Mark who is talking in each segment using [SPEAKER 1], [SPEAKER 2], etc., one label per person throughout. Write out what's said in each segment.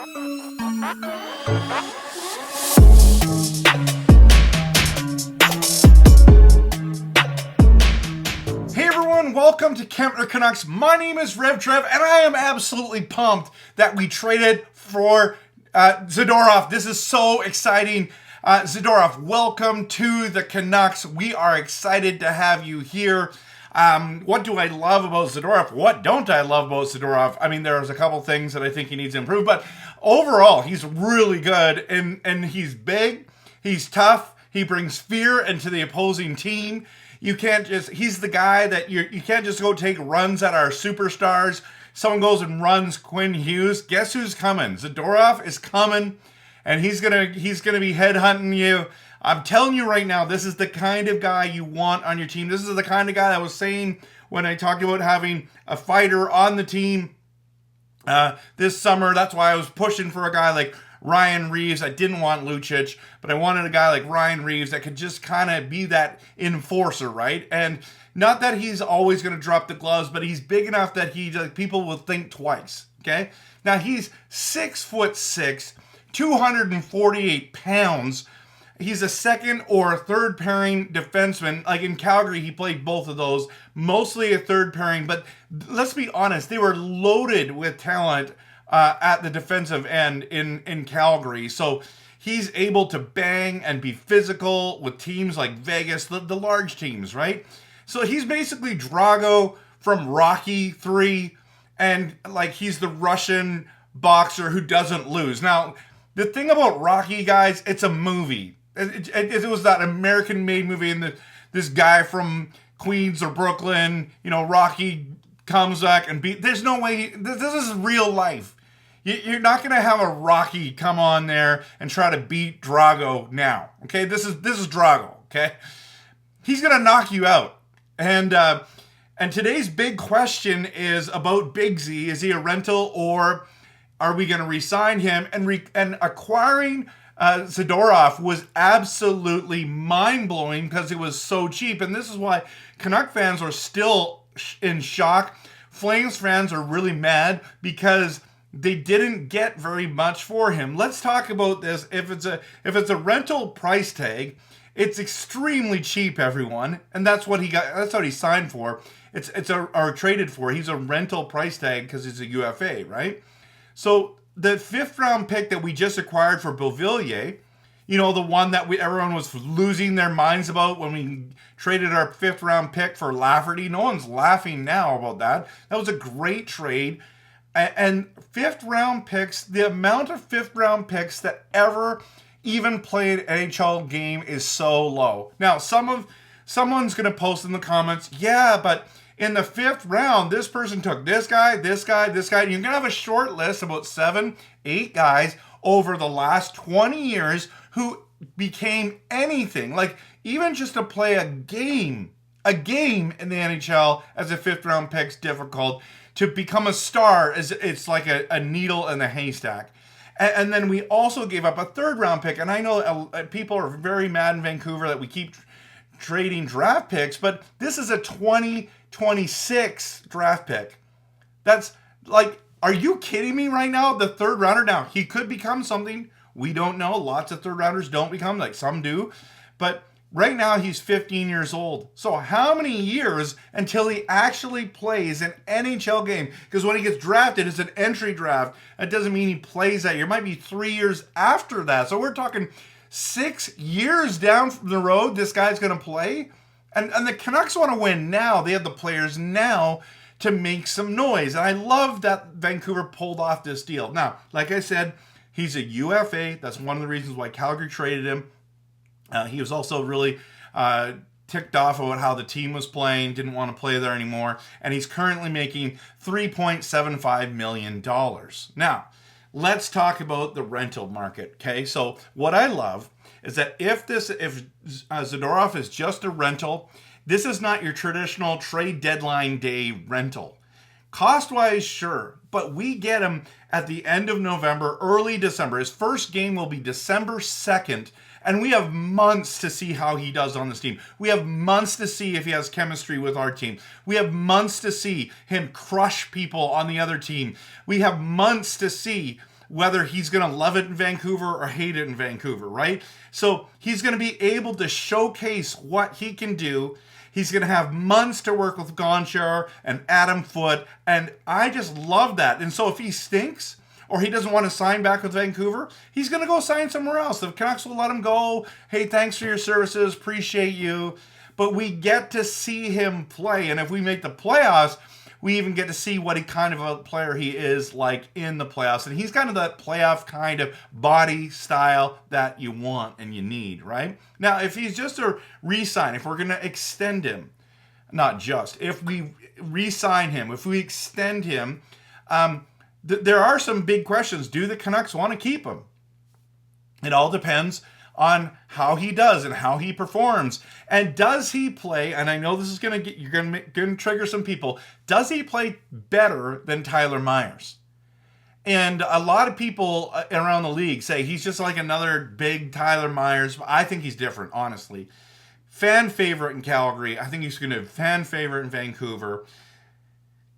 [SPEAKER 1] Hey everyone, welcome to Kempner Canucks. My name is Rev Trev, and I am absolutely pumped that we traded for Zadorov. This is so exciting. Zadorov, welcome to the Canucks. We are excited to have you here. What do I love about Zadorov? What don't I love about Zadorov? I mean, there's a couple things that I think he needs to improve, but overall, he's really good, and he's big, he's tough, he brings fear into the opposing team. He's the guy that you can't just go take runs at our superstars. Someone goes and runs Quinn Hughes. Guess who's coming? Zadorov is coming, and he's gonna be headhunting you. I'm telling you right now, this is the kind of guy you want on your team. This is the kind of guy I was saying when I talked about having a fighter on the team this summer. That's why I was pushing for a guy like Ryan Reeves. I didn't want Lucic, but I wanted a guy like Ryan Reeves that could just kind of be that enforcer, right? And not that he's always going to drop the gloves, but he's big enough that people will think twice, okay? Now, he's 6'6", 248 pounds. He's a second or a third pairing defenseman. Like in Calgary, he played both of those, mostly a third pairing. But let's be honest, they were loaded with talent at the defensive end in Calgary. So he's able to bang and be physical with teams like Vegas, the large teams, right? So he's basically Drago from Rocky 3, and like he's the Russian boxer who doesn't lose. Now, the thing about Rocky, guys, it's a movie. It was that American-made movie, and this guy from Queens or Brooklyn, Rocky comes back and there's no way, this is real life. You're not going to have a Rocky come on there and try to beat Drago now, okay? This is Drago, okay? He's going to knock you out. And today's big question is about Big Z. Is he a rental, or are we going to re-sign him? And acquiring Zadorov was absolutely mind-blowing because it was so cheap. And this is why Canuck fans are still in shock. Flames fans are really mad because they didn't get very much for him. Let's talk about this. If it's a rental price tag, it's extremely cheap, everyone, and that's what he got. That's what he signed for. Or traded for. He's a rental price tag because he's a UFA, right? So the 5th round pick that we just acquired for Beauvillier, the one that everyone was losing their minds about when we traded our 5th round pick for Lafferty. No one's laughing now about that. That was a great trade. And 5th round picks, the amount of 5th round picks that ever even played an NHL game is so low. Now, someone's going to post in the comments, yeah, but in the 5th round, this person took this guy, this guy, this guy. And you're going to have a short list, about 7, 8 guys over the last 20 years who became anything. Like, even just to play a game in the NHL as a 5th round pick's difficult. To become a star, it's like a needle in a haystack. And then we also gave up a 3rd round pick. And I know people are very mad in Vancouver that we keep trading draft picks, but this is a 2026 draft pick. That's like, are you kidding me right now? The 3rd rounder, now he could become something. We don't know. Lots of 3rd rounders don't become, like some do. But right now, he's 15 years old. So how many years until he actually plays an NHL game? Because when he gets drafted, it's an entry draft. That doesn't mean he plays that year. It might be 3 years after that. So we're talking 6 years down the road, this guy's going to play. And the Canucks want to win now. They have the players now to make some noise. And I love that Vancouver pulled off this deal. Now, like I said, he's a UFA. That's one of the reasons why Calgary traded him. He was also really ticked off about how the team was playing, didn't want to play there anymore, and he's currently making $3.75 million. Now, let's talk about the rental market, okay? So what I love is that if Zadorov is just a rental, this is not your traditional trade deadline day rental. Cost-wise, sure, but we get him at the end of November, early December. His first game will be December 2nd, and we have months to see how he does on this team. We have months to see if he has chemistry with our team. We have months to see him crush people on the other team. We have months to see whether he's going to love it in Vancouver or hate it in Vancouver, right? So he's going to be able to showcase what he can do. He's going to have months to work with Gonchar and Adam Foote, and I just love that. And so if he stinks or he doesn't want to sign back with Vancouver, he's going to go sign somewhere else. The Canucks will let him go. Hey, thanks for your services. Appreciate you. But we get to see him play, and if we make the playoffs, we even get to see what kind of a player he is like in the playoffs. And he's kind of that playoff kind of body style that you want and you need, right? Now, if he's just a re-sign, if we're going to extend him, not just, if we re-sign him, if we extend him, there are some big questions. Do the Canucks want to keep him? It all depends on how he does and how he performs. And does he play, and I know this is going to get, you're going to trigger some people, does he play better than Tyler Myers? And a lot of people around the league say he's just like another big Tyler Myers. I think he's different, honestly. Fan favorite in Calgary. I think he's going to be fan favorite in Vancouver.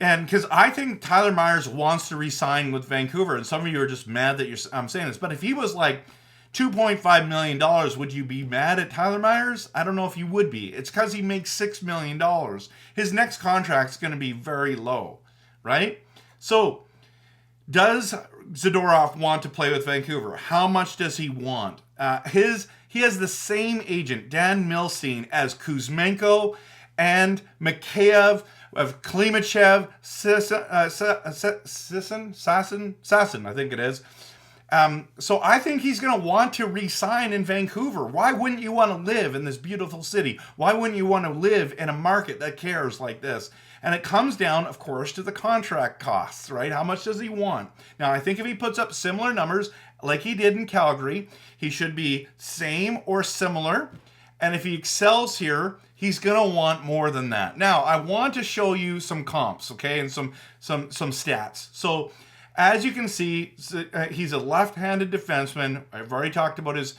[SPEAKER 1] And because I think Tyler Myers wants to re-sign with Vancouver, and some of you are just mad that I'm saying this, but if he was like $2.5 million, would you be mad at Tyler Myers? I don't know if you would be. It's because he makes $6 million. His next contract's going to be very low, right? So, does Zadorov want to play with Vancouver? How much does he want? He has the same agent, Dan Milstein, as Kuzmenko and Mikheyev, of Klimachev, Sasson, I think it is. So I think he's going to want to re-sign in Vancouver. Why wouldn't you want to live in this beautiful city? Why wouldn't you want to live in a market that cares like this? And it comes down, of course, to the contract costs, right? How much does he want? Now, I think if he puts up similar numbers like he did in Calgary, he should be same or similar. And if he excels here, he's going to want more than that. Now, I want to show you some comps, okay, and some stats. So, as you can see, he's a left-handed defenseman. I've already talked about his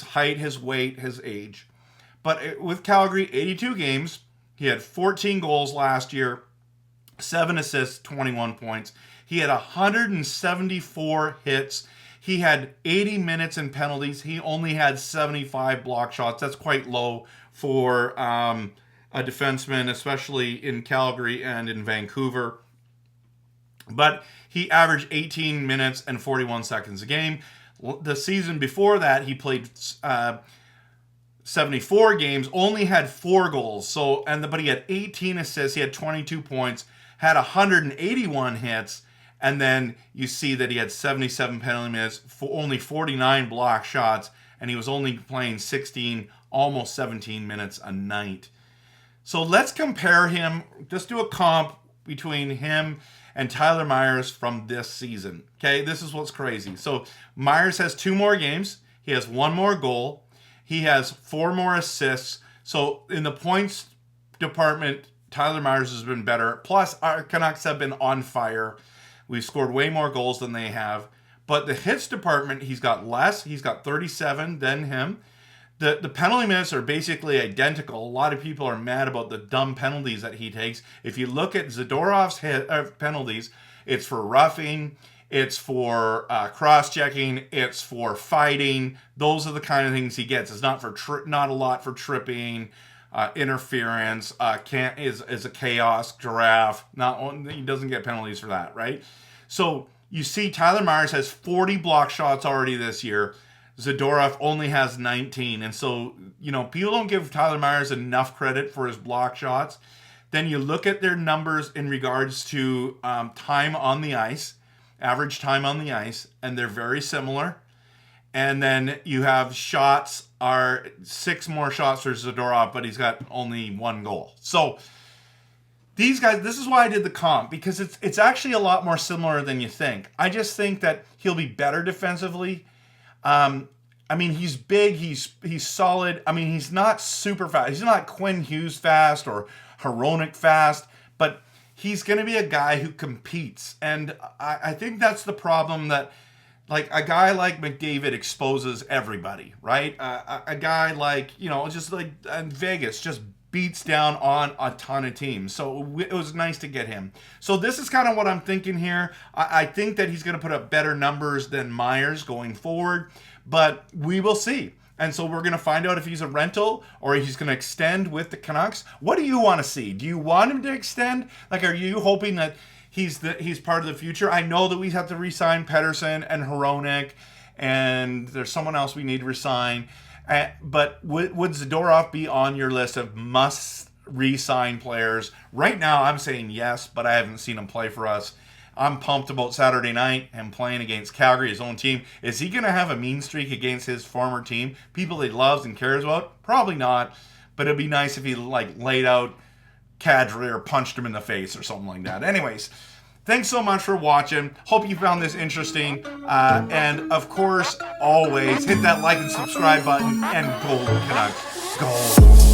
[SPEAKER 1] height, his weight, his age. But with Calgary, 82 games. He had 14 goals last year, 7 assists, 21 points. He had 174 hits. He had 80 minutes in penalties. He only had 75 block shots. That's quite low for a defenseman, especially in Calgary and in Vancouver. But he averaged 18 minutes and 41 seconds a game. The season before that, he played 74 games, only had 4 goals. But he had 18 assists, he had 22 points, had 181 hits, and then you see that he had 77 penalty minutes, only 49 block shots, and he was only playing 16, almost 17 minutes a night. So let's compare him, just do a comp between him and Tyler Myers from this season. Okay, this is what's crazy. So Myers has 2 more games. He has 1 more goal. He has 4 more assists. So in the points department, Tyler Myers has been better. Plus, our Canucks have been on fire. We've scored way more goals than they have. But the hits department, he's got less. He's got 37 than him. The penalty minutes are basically identical. A lot of people are mad about the dumb penalties that he takes. If you look at Zadorov's penalties, it's for roughing, it's for cross-checking, it's for fighting. Those are the kind of things he gets. It's not for not a lot for tripping, interference. Is a chaos giraffe. He doesn't get penalties for that, right? So you see, Tyler Myers has 40 block shots already this year. Zadorov only has 19. And so, people don't give Tyler Myers enough credit for his block shots. Then you look at their numbers in regards to time on the ice, average time on the ice, and they're very similar. And then you have shots are 6 more shots for Zadorov, but he's got only 1 goal. So these guys, this is why I did the comp, because it's actually a lot more similar than you think. I just think that he'll be better defensively. He's big, he's solid. He's not super fast. He's not Quinn Hughes fast or Hronek fast, but he's going to be a guy who competes. And I think that's the problem, that like a guy like McDavid exposes everybody, right? A guy like, just like Vegas just beats down on a ton of teams. So it was nice to get him. So this is kind of what I'm thinking here. I think that he's going to put up better numbers than Myers going forward, but we will see. And so we're going to find out if he's a rental or he's going to extend with the Canucks. What do you want to see? Do you want him to extend? Like, are you hoping that he's part of the future? I know that we have to re-sign Pettersson and Hronek, and there's someone else we need to re-sign. But would Zadorov be on your list of must re-sign players? Right now, I'm saying yes, but I haven't seen him play for us. I'm pumped about Saturday night and playing against Calgary, his own team. Is he going to have a mean streak against his former team? People he loves and cares about? Probably not. But it'd be nice if he laid out Kadri or punched him in the face or something like that. Anyways, thanks so much for watching. Hope you found this interesting. And of course, always hit that like and subscribe button, and go Canucks. Go!